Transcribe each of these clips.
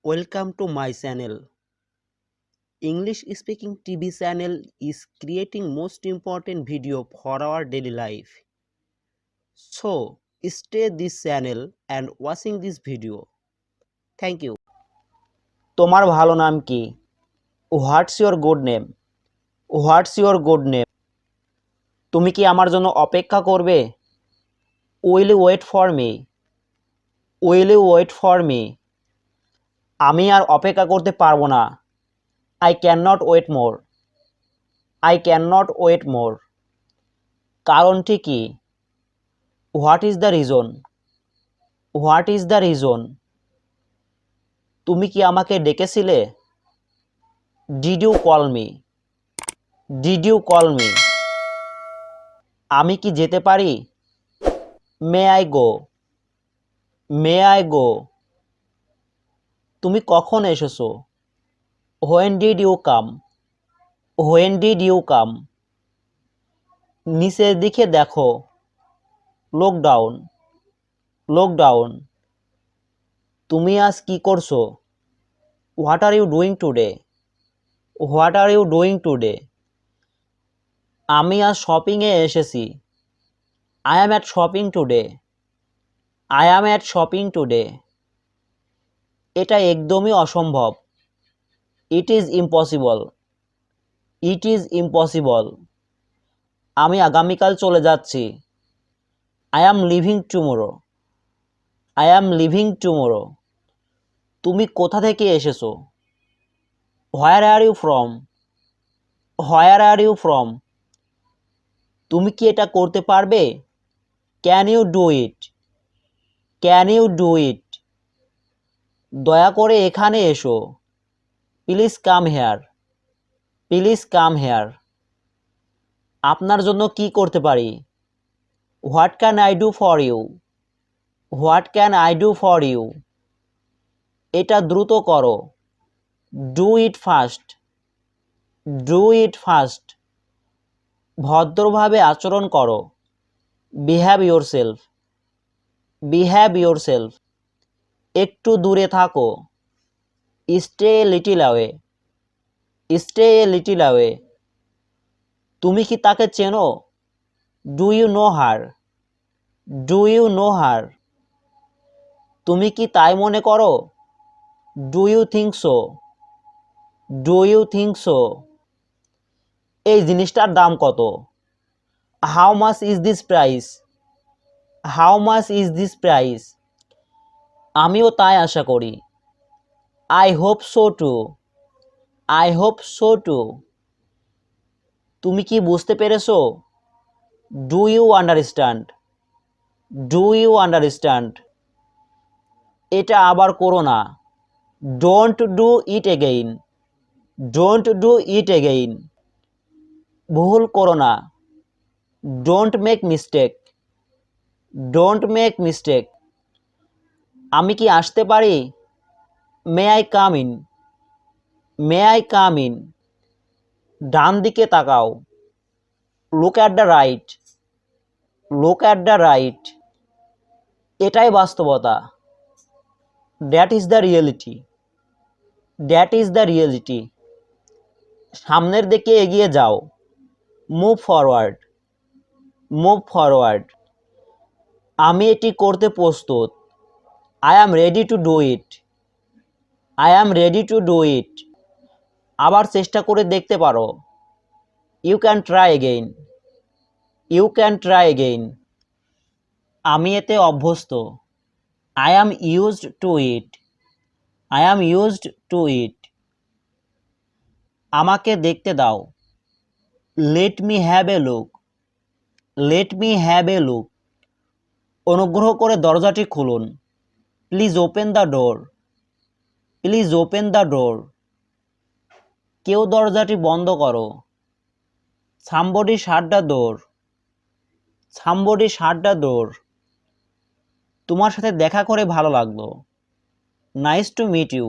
Welcome to my channel. English speaking TV channel is creating most important video for our daily life. So stay this channel and watching this video. Thank you. তোমার ভালো নাম কি? What's your good name? What's your good name? তুমি কি আমার জন্য অপেক্ষা করবে? Will you wait for me? Will you wait for me? আমি আর অপেক্ষা করতে পারবো না। I cannot wait more. I cannot wait more. কারণটি কি? What is the reason? What is the reason? তুমি কি আমাকে ডেকেছিলে? Did you call me? Did you call me? আমি কি যেতে পারি? May I go? May I go? তুমি কখন এসেছো? When did you come? When did you come? নিচের দিকে দেখো। Look down. Look down. তুমি আজ কি করছো? What are you doing today? What are you doing today? আমি আজ শপিংয়ে এসেছি। I am at shopping today. I am at shopping today. এটা একদমই অসম্ভব। It is impossible. It is impossible. আমি আগামীকাল চলে যাচ্ছি। I am leaving tomorrow. I am leaving tomorrow. তুমি কোথা থেকে এসেছো? Where are you from? Where are you from? তুমি কি এটা করতে পারবে? Can you do it? Can you do it? দয়া করে এখানে এসো। Please come here. Please come here. আপনার জন্য কি করতে পারি? What can I do for you? What can I do for you? এটা দ্রুত করো। Do it fast. Do it fast. ভদ্রভাবে আচরণ করো। Behave yourself. Behave yourself. একটু দূরে থাকো। Stay a little away. Stay a little away. তুমি কি তাকে চেনো? Do you know her? Do you know her? তুমি কি তাই মনে করো? Do you think so? Do you think so? এই জিনিসটার দাম কত? How much is this price? How much is this price? আমিও তাই আশা করি। I hope so too. I hope so too. তুমি কি বুঝতে পেরেছো? Do you understand? Do you understand? এটা আবার করো না। Don't do it again. Don't do it again. ভুল করো না। Don't make mistake. Don't make mistake. আমি কি আসতে পারি? May I come in? May I come in? ডান দিকে তাকাও। Look at the right. Look at the right. এটাই বাস্তবতা। That is the reality. That is the reality. সামনের দিকে এগিয়ে যাও। Move forward. Move forward. আমি এটি করতে প্রস্তুত। I am ready to do it. I am ready to do it. আবার চেষ্টা করে দেখতে পারো। You can try again. You can try again. আমি এতে অভ্যস্ত। I am used to it. I am used to it. আমাকে দেখতে দাও। Let me have a look. Let me have a look. অনুগ্রহ করে দরজাটি খুলুন। Please open the door. Please open the door. কেউ দরজাটি বন্ধ করো। Somebody shut the door. Somebody shut the door. তোমার সাথে দেখা করে ভালো লাগলো। Nice to meet you.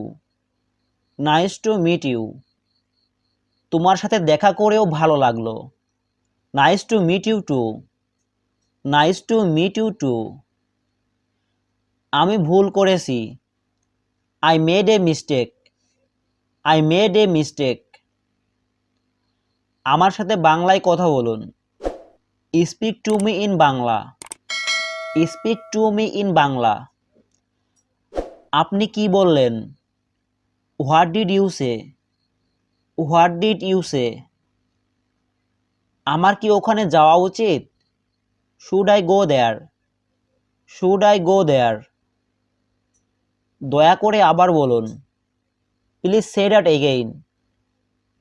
Nice to meet you. তোমার সাথে দেখা করেও ভালো লাগলো। Nice to meet you too. Nice to meet you too. আমি ভুল করেছি। I made a mistake. I made a mistake. আমার সাথে বাংলায় কথা বলুন। Speak to me in Bangla. Speak to me in Bangla. আপনি কি বললেন? What did you say? What did you say? আমার কি ওখানে যাওয়া উচিত? Should I go there? Should I go there? দয়া করে আবার বলুন। Please say that again.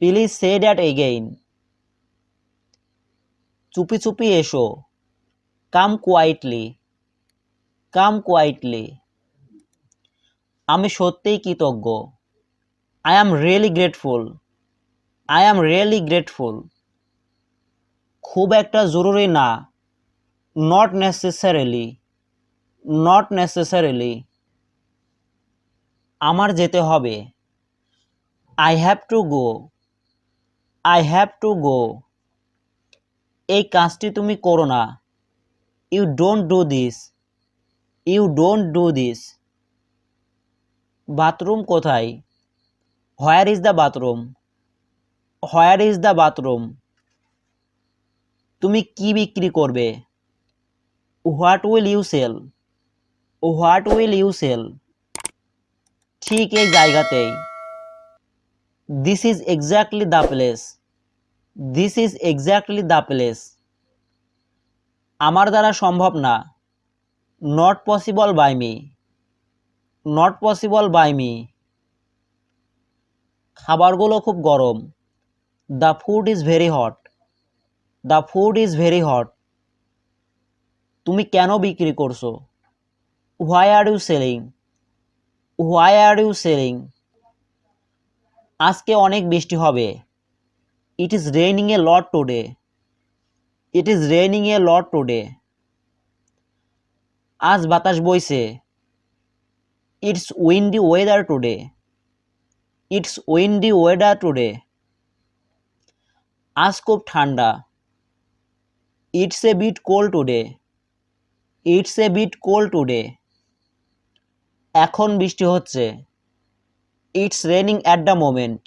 Please say that again. চুপি চুপি এসো। Come quietly. Come quietly. আমি সত্যিই কৃতজ্ঞ। I am really grateful. I am really grateful. খুব একটা জরুরি না। Not necessarily. Not necessarily. আমার যেতে হবে। I have to go. I have to go. এই কাজটি তুমি করো না। You don't do this. You don't do this. Bathroom কোথায়? Where is the bathroom? Where is the bathroom? তুমি কি বিক্রি করবে? What will you sell? What will you sell? ঠিক এই জায়গাতেই। This is exactly the place. This is exactly the place. আমার দ্বারা সম্ভব না। Not possible by me. Not possible by me. খাবারগুলো খুব গরম। The food is very hot. The food is very hot. তুমি কেন বিক্রি করছো? Why are you selling? Why are you selling? আজকে অনেক বৃষ্টি হবে। It is raining a lot today. It is raining a lot today. আজ বাতাস বইছে। It's windy weather today. It's windy weather today. আজ খুব ঠান্ডা। It's a bit cold today. It's a bit cold today. এখন বৃষ্টি হচ্ছে। It's raining at the moment.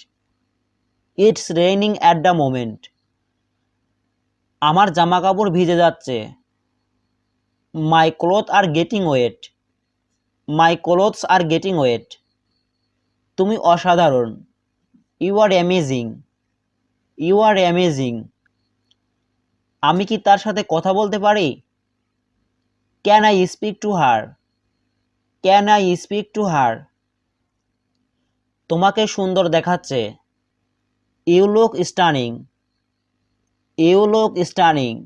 It's raining at the moment. আমার জামাকাপড় ভিজে যাচ্ছে। My clothes are getting wet. My clothes are getting wet. তুমি অসাধারণ। You are amazing. You are amazing. আমি কি তার সাথে কথা বলতে পারি? Can I speak to her? Can I speak to her? তোমাকে সুন্দর দেখাচ্ছে। You look stunning. You look stunning.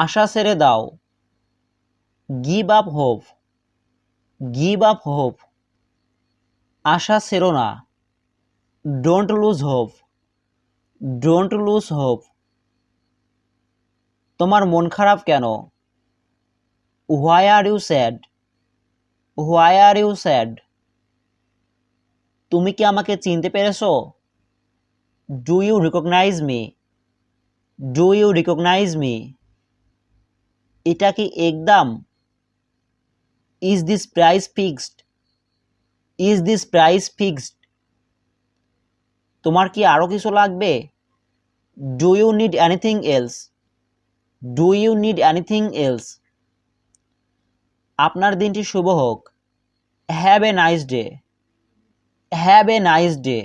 আশা ছেড়ে দাও। Give up hope. Give up hope. আশা ছেড়ো না। Don't lose hope. Don't lose hope. তোমার মন খারাপ কেন? Why are you sad? Why are you sad? তুমি কি আমাকে চিনতে পেরেছো? Do you recognize me? Do you recognize me? এটা কি একদম? Is this price fixed? Is this price fixed? তোমার কি আরো কিছু লাগবে? Do you need anything else? Do you need anything else? আপনার দিনটি শুভ হোক। Have a nice day. Have a nice day.